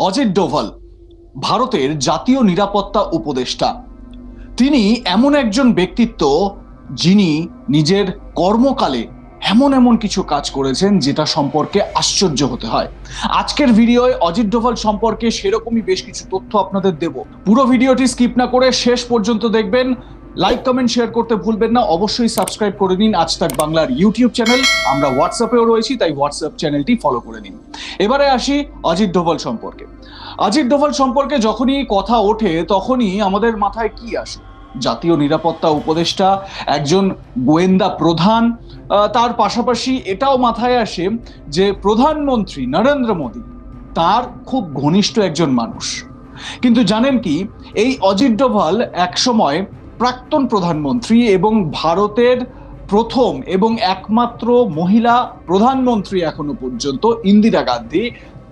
অজিত ডোভাল ভারতের জাতীয় নিরাপত্তা উপদেষ্টা। তিনি এমন একজন ব্যক্তিত্ব যিনি নিজের কর্মকালে এমন এমন কিছু কাজ করেছেন যেটা সম্পর্কে আশ্চর্য হতে হয়। আজকের ভিডিওয় অজিত ডোভাল সম্পর্কে সেরকমই বেশ কিছু তথ্য আপনাদের দেব। পুরো ভিডিওটি স্কিপ না করে শেষ পর্যন্ত দেখবেন। লাইক কমেন্ট শেয়ার করতে ভুলবেন না। অবশ্যই সাবস্ক্রাইব করে নিন আজ তাক বাংলার ইউটিউব চ্যানেল। আমরা হোয়াটসঅ্যাপেও রয়েছি, তাই হোয়াটসঅ্যাপ চ্যানেলটি ফলো করে নিন। এবারে আসি অজিত ডোভাল সম্পর্কে। অজিত ডোভাল সম্পর্কে যখনই কথা ওঠে তখনই আমাদের মাথায় কি আসে? জাতীয় নিরাপত্তা উপদেষ্টা, একজন গোয়েন্দা প্রধান, তার পাশাপাশি এটাও মাথায় আসে যে প্রধানমন্ত্রী নরেন্দ্র মোদী তার খুব ঘনিষ্ঠ একজন মানুষ। কিন্তু জানেন কি, এই অজিত ডোভাল একসময় প্রাক্তন প্রধানমন্ত্রী এবং ভারতের প্রথম এবং একমাত্র মহিলা প্রধানমন্ত্রী এখনো পর্যন্ত ইন্দিরা গান্ধী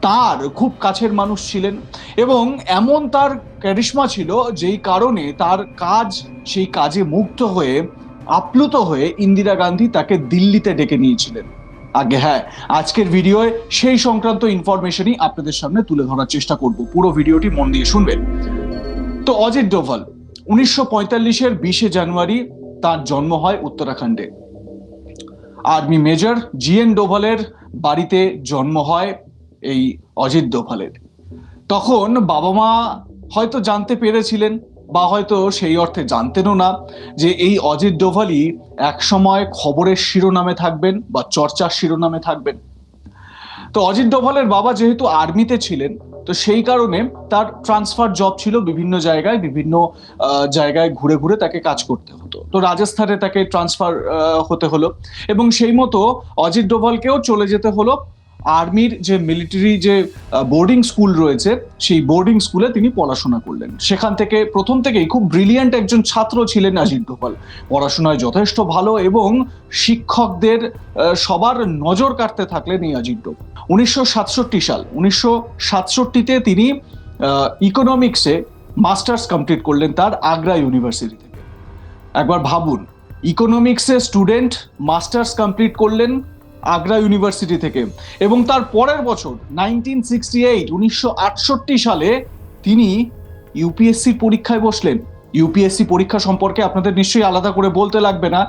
তার খুব কাছের মানুষ ছিলেন। এবং এমন তার ক্যারিশমা ছিল যেই কারণে তার কাজ, সেই কাজে মুগ্ধ হয়ে আপ্লুত হয়ে ইন্দিরা গান্ধী তাকে দিল্লিতে ডেকে নিয়েছিলেন। আগে হ্যাঁ, আজকের ভিডিওয়ে সেই সংক্রান্ত ইনফরমেশনই আপনাদের সামনে তুলে ধরার চেষ্টা করব। পুরো ভিডিওটি মন দিয়ে শুনবেন। তো অজিত ডোভাল 1945-এর 20শে জানুয়ারি তার জন্ম হয় উত্তরাখণ্ডে। আর্মি মেজর জিএন ডোভালের বাড়িতে জন্ম হয় এই অজিত ডোভালের। তখন বাবা মা হয়তো জানতে পেরেছিলেন বা হয়তো সেই অর্থে জানতেনও না যে এই অজিত ডোভালই একসময় খবরের শিরোনামে থাকবেন বা চর্চার শিরোনামে থাকবেন। তো অজিত ডোভালের বাবা যেহেতু আর্মিতে ছিলেন, তো সেই কারণে তার ট্রান্সফার জব ছিল, বিভিন্ন জায়গায় ঘুরে ঘুরে তাকে কাজ করতে হতো। তো রাজস্থানে তাকে ট্রান্সফার হতে হলো এবং সেই মতো অজিত ডোভালকেও চলে যেতে হলো আর্মির যে মিলিটারি যে বোর্ডিং স্কুল রয়েছে, সেই বোর্ডিং স্কুলে তিনি পড়াশোনা করলেন। সেখান থেকে প্রথম থেকেই খুব ব্রিলিয়ান্ট একজন ছাত্র ছিলেন অজিত ডোভাল। পড়াশোনায় যথেষ্ট ভালো এবং শিক্ষকদের সবার নজর কাটতে থাকলেন এই অজিত ডোভাল। 1967 তিনি ইকোনমিক্সে মাস্টার্স কমপ্লিট করলেন তার আগ্রা ইউনিভার্সিটি থেকে। একবার ভাবুন, ইকোনমিক্সে স্টুডেন্ট মাস্টার্স কমপ্লিট করলেন আগ্রা ইউনিভার্সিটি থেকে, এবং তার পরের বছর 1968 সালে তিনি ইউপিএসসি পরীক্ষায় বসলেন। ইউপিএসসি পরীক্ষা সম্পর্কে আপনাদের নিশ্চয়ই আলাদা করে বলতে লাগবে না।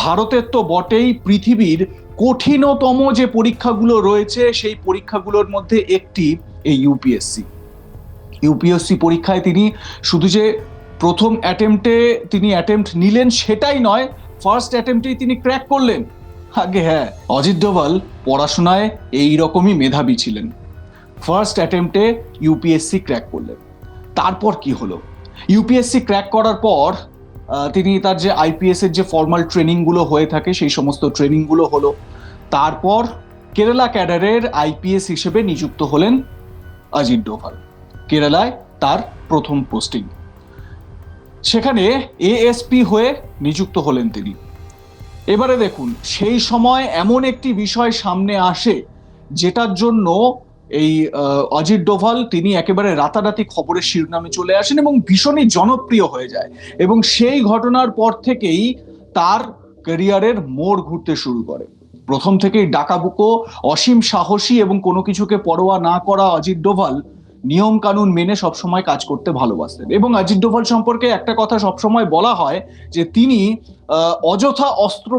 ভারতের তো বটেই, পৃথিবীর কঠিনতম যে পরীক্ষাগুলো রয়েছে সেই পরীক্ষাগুলোর মধ্যে একটি এই ইউপিএসসি পরীক্ষায় তিনি শুধু যে প্রথম অ্যাটেম্প্ট নিলেন সেটাই নয়, ফার্স্ট অ্যাটেম্প্টেই তিনি ক্র্যাক করলেন। আগে হ্যাঁ, অজিত ডোভাল পড়াশোনায় এই রকমই মেধাবী ছিলেন। ফার্স্ট অ্যাটেম্প্টে ইউপিএসসি ক্র্যাক করলেন। তারপর কি হলো? ইউপিএসসি ক্র্যাক করার পর তিনি তার যে আইপিএস এর যে ফর্মাল ট্রেনিং গুলো হয়ে থাকে সেই সমস্ত ট্রেনিং গুলো হলো। তারপর কেরালা ক্যাডারের আইপিএস হিসেবে নিযুক্ত হলেন অজিত ডোভাল। কেরালায় তার প্রথম পোস্টিং, সেখানে এএসপি হয়ে নিযুক্ত হলেন তিনি। এবারে দেখুন, সেই সময় এমন একটি বিষয় সামনে আসে যেটার জন্য এই অজিত ডোভাল তিনি একেবারে রাতারাতি খবরের শিরোনামে চলে আসেন এবং ভীষণই জনপ্রিয় হয়ে যায়। এবং সেই ঘটনার পর থেকেই তার ক্যারিয়ারের মোড় ঘুরতে শুরু করে। প্রথম থেকেই ডাকাবুকো, অসীম সাহসী এবং কোনো কিছুকে পরোয়া না করা অজিত ডোভাল নিয়ম কানুন মেনে সবসময় কাজ করতে ভালোবাসতেন। এবং অজিত ডোভাল সম্পর্কে একটা কথা সবসময় বলা হয় যে তিনি অযথা অস্ত্র